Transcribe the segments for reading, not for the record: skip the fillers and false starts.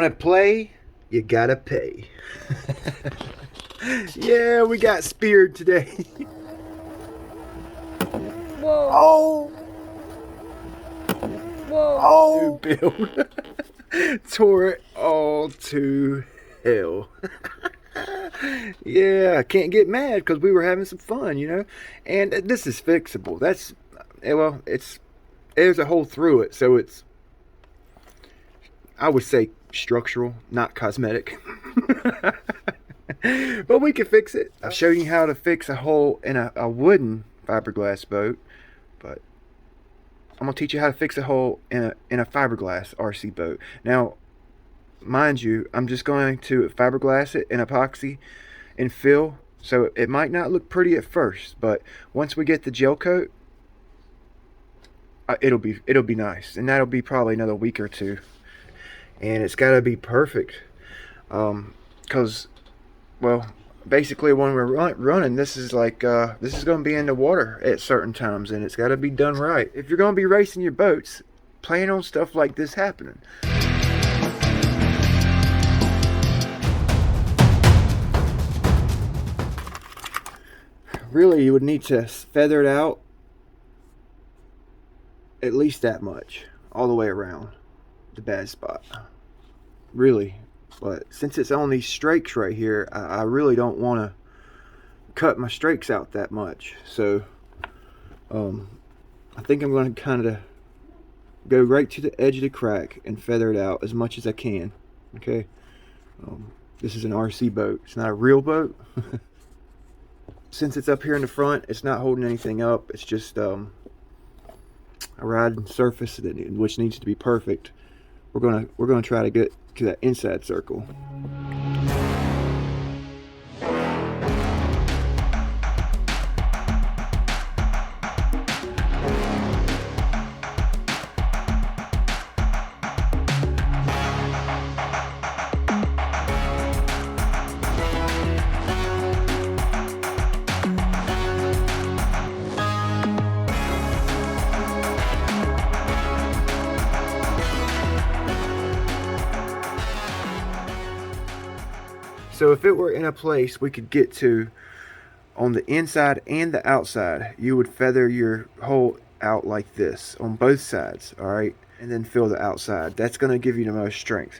to play, you gotta pay. Yeah, we got speared today. Whoa. Oh! Whoa. Oh, Bill. Tore it all to hell. Yeah, I can't get mad because we were having some fun, you know? And this is fixable. That's, well, there's a hole through it, so it's, I would say structural, not cosmetic. But we can fix it. I've shown you how to fix a hole in a wooden fiberglass boat, but I'm gonna teach you how to fix a hole in a fiberglass RC boat. Now, mind you, I'm just going to fiberglass it in epoxy and fill, so it might not look pretty at first, but once we get the gel coat, it'll be nice, and that'll be probably another week or two, and it's got to be perfect, because, well, basically when we're running, this is like this is going to be in the water at certain times, and it's got to be done right. If you're going to be racing your boats, plan on stuff like this happening. Really, you would need to feather it out at least that much all the way around the bad spot, really. But since it's on these strakes right here, I really don't want to cut my strakes out that much, so I think I'm going to kind of go right to the edge of the crack and feather it out as much as I can. Okay, this is an RC boat, it's not a real boat. Since it's up here in the front, it's not holding anything up. It's just a riding surface which needs to be perfect. We're gonna try to get to that inside circle. So if it were in a place we could get to on the inside and the outside, you would feather your hole out like this on both sides, all right? And then fill the outside. That's going to give you the most strength.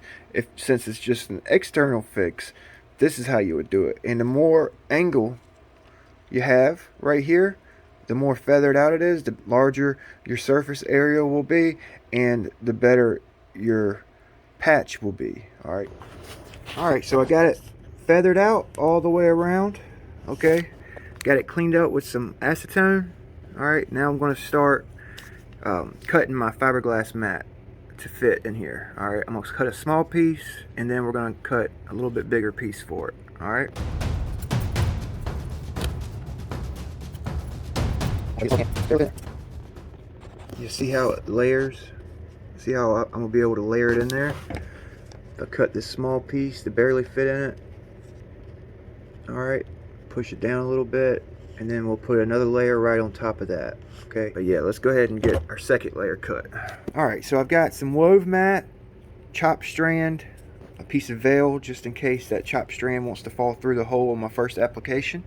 Since it's just an external fix, this is how you would do it. And the more angle you have right here, the more feathered out it is, the larger your surface area will be, and the better your patch will be, all right? All right, so I got it feathered out all the way around. Okay, got it cleaned up with some acetone. All right, now I'm going to start cutting my fiberglass mat to fit in here. All right, I'm going to cut a small piece, and then we're going to cut a little bit bigger piece for it. All right. You see how it layers? See how I'm going to be able to layer it in there? If I cut this small piece to barely fit in it, alright, push it down a little bit, and then we'll put another layer right on top of that. Okay, but yeah, let's go ahead and get our second layer cut. Alright, so I've got some wove mat, chop strand, a piece of veil just in case that chop strand wants to fall through the hole on my first application.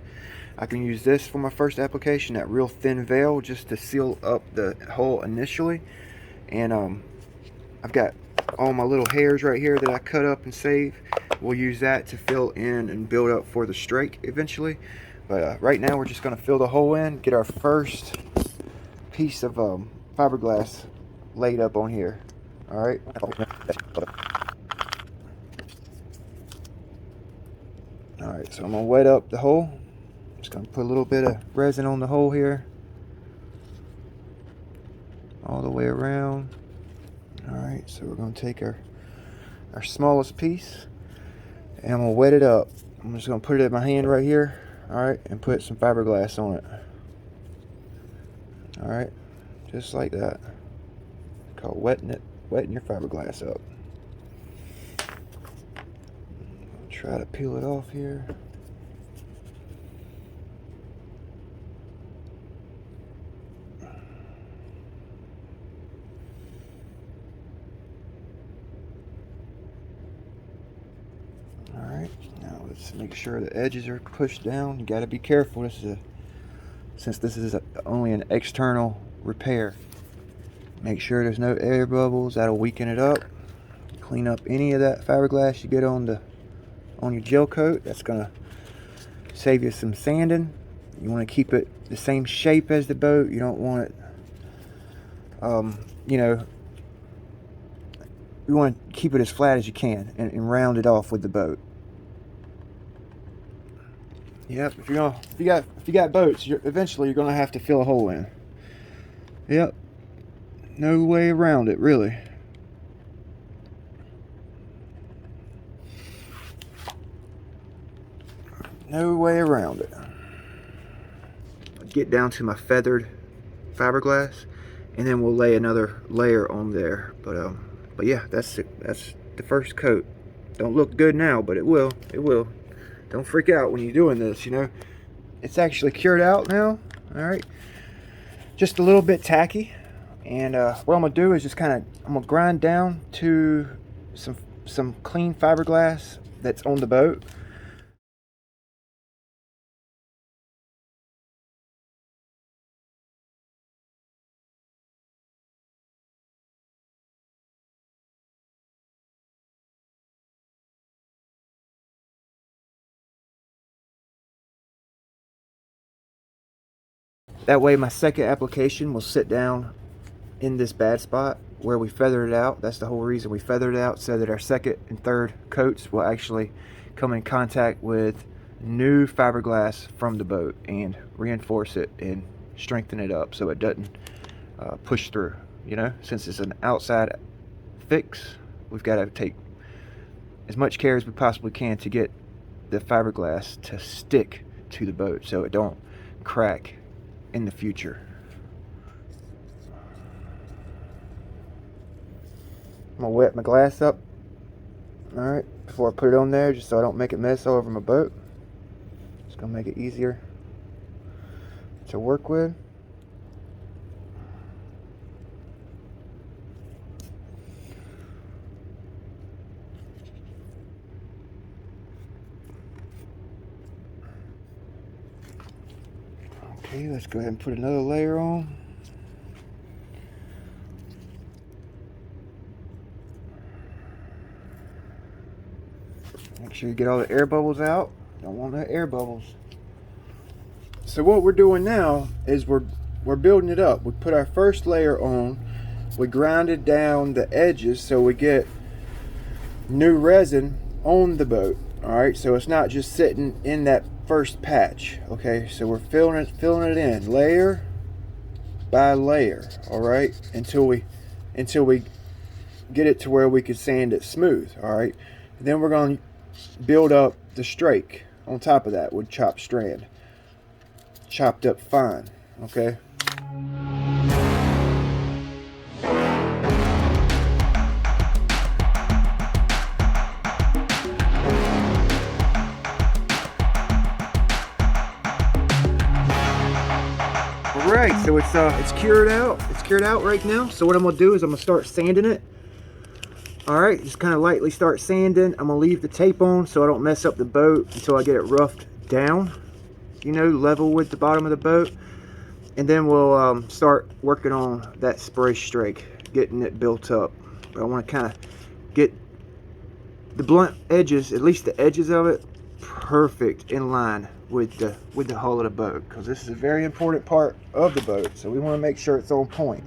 I can use this for my first application, that real thin veil, just to seal up the hole initially. And I've got all my little hairs right here that I cut up and save. We'll use that to fill in and build up for the strake eventually. But right now we're just going to fill the hole in, get our first piece of fiberglass laid up on here. Alright. Alright, so I'm going to wet up the hole. Just going to put a little bit of resin on the hole here. All the way around. Alright, so we're going to take our smallest piece, and I'm going to wet it up. I'm just going to put it in my hand right here, alright, and put some fiberglass on it. Alright, just like that. It's called wetting your fiberglass up. Try to peel it off here. let's make sure the edges are pushed down. You got to be careful. Since this is only an external repair, make sure there's no air bubbles. That'll weaken it up. Clean up any of that fiberglass you get on your gel coat. That's gonna save you some sanding. You want to keep it the same shape as the boat. You don't want it, you know, you want to keep it as flat as you can and round it off with the boat. Yep, if you got boats, eventually you're gonna have to fill a hole in. Yep, no way around it, really. No way around it. Get down to my feathered fiberglass, and then we'll lay another layer on there. But yeah, that's it. That's the first coat. Don't look good now, but it will. It will. Don't freak out when you're doing this, you know. It's actually cured out now. All right. Just a little bit tacky. And what I'm gonna do is just I'm gonna grind down to some clean fiberglass that's on the boat. That way my second application will sit down in this bad spot where we feathered it out. That's the whole reason we feathered it out, so that our second and third coats will actually come in contact with new fiberglass from the boat and reinforce it and strengthen it up so it doesn't push through. You know, since it's an outside fix, we've got to take as much care as we possibly can to get the fiberglass to stick to the boat so it don't crack in the future. I'm gonna wet my glass up, all right, before I put it on there, just so I don't make it mess all over my boat. It's gonna make it easier to work with. Okay, let's go ahead and put another layer on. Make sure you get all the air bubbles out. Don't want no air bubbles. So what we're doing now is we're building it up. We put our first layer on. We grinded down the edges so we get new resin on the boat. All right, so it's not just sitting in that first patch. Okay, so we're filling it in layer by layer. All right, until we get it to where we can sand it smooth. All right, and then we're going to build up the strake on top of that with chopped strand, chopped up fine. Okay. Alright, so it's cured out. It's cured out right now. So what I'm gonna do is I'm gonna start sanding it. Alright, just kind of lightly start sanding. I'm gonna leave the tape on so I don't mess up the boat until I get it roughed down, you know, level with the bottom of the boat. And then we'll start working on that spray strake, getting it built up. But I want to kind of get the blunt edges, at least the edges of it, perfect in line with the hull of the boat, because this is a very important part of the boat, so we want to make sure it's on point.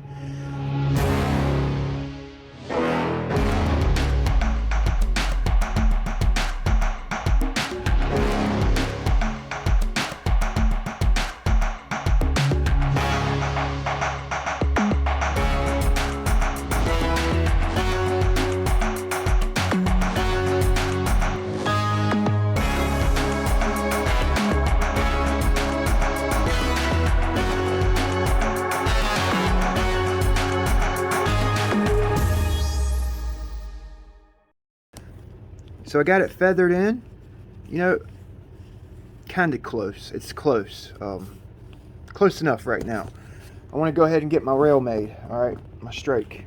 So I got it feathered in, you know, kind of close. It's close, close enough right now. I want to go ahead and get my rail made. All right, my strake.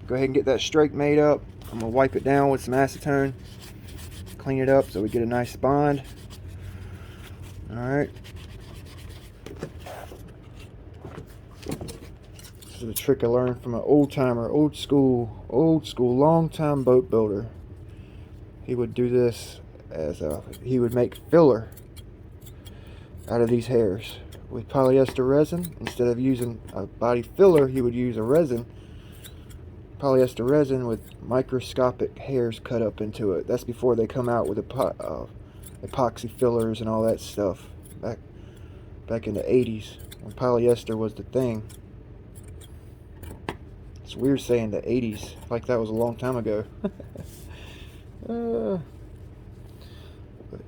Go ahead and get that strake made up. I'm gonna wipe it down with some acetone, clean it up so we get a nice bond. Alright. This is a trick I learned from an old timer, old school, long time boat builder. He would do this as he would make filler out of these hairs with polyester resin. Instead of using a body filler, he would use a resin, polyester resin with microscopic hairs cut up into it. That's before they come out with epoxy fillers and all that stuff. Back in the 80s when polyester was the thing. It's weird saying the 80s, like that was a long time ago. You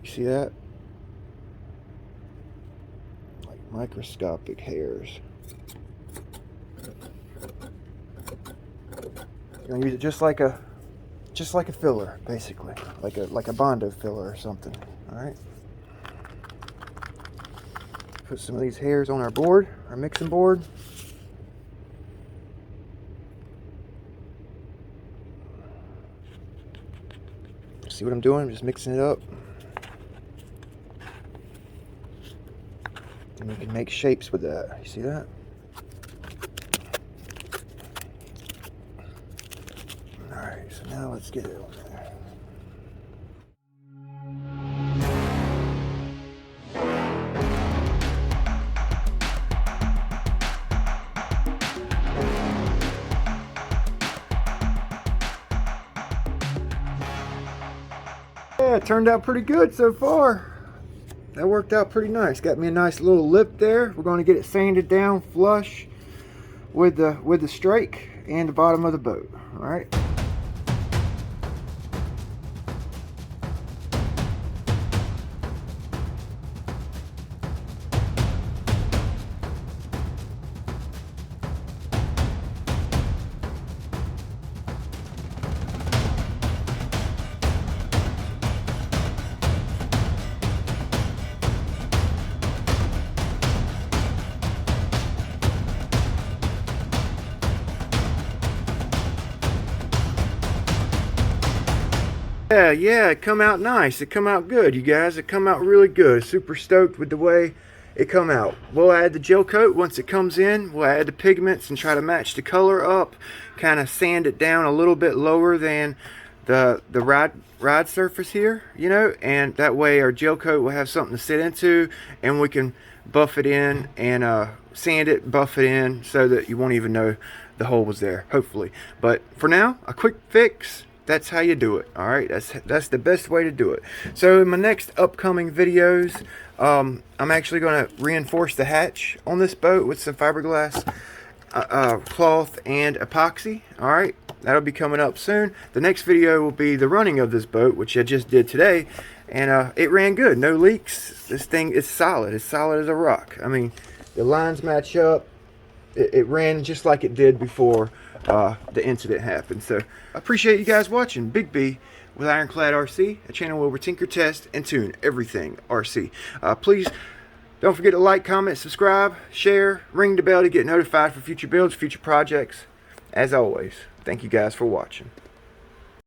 see that? Like microscopic hairs. You're gonna use it just like a filler, basically, like a Bondo filler or something. All right. Put some of these hairs on our board, our mixing board. See what I'm doing? I'm just mixing it up. And we can make shapes with that. You see that? Alright, so now let's get it on there. Yeah, it turned out pretty good so far. That worked out pretty nice. Got me a nice little lip there. We're going to get it sanded down flush with the strake and the bottom of the boat. All right. Yeah, it come out nice. It come out good, you guys. It come out really good. Super stoked with the way it come out. We'll add the gel coat once it comes in. We'll add the pigments and try to match the color up. Kind of sand it down a little bit lower than the ride surface here, you know, and that way our gel coat will have something to sit into, and we can buff it in and sand it, buff it in, so that you won't even know the hole was there, hopefully. But for now, a quick fix. That's how you do it. All right, that's the best way to do it. So in my next upcoming videos, I'm actually going to reinforce the hatch on this boat with some fiberglass cloth and epoxy. All right, that'll be coming up soon. The next video will be the running of this boat, which I just did today, and it ran good, no leaks. This thing is solid. It's solid as a rock. I mean, the lines match up. It ran just like it did before the incident happened. So I appreciate you guys watching. Big B with Ironclad RC, a channel where we tinker, test, and tune everything RC. Please don't forget to like, comment, subscribe, share, ring the bell to get notified for future builds, future projects. As always, thank you guys for watching.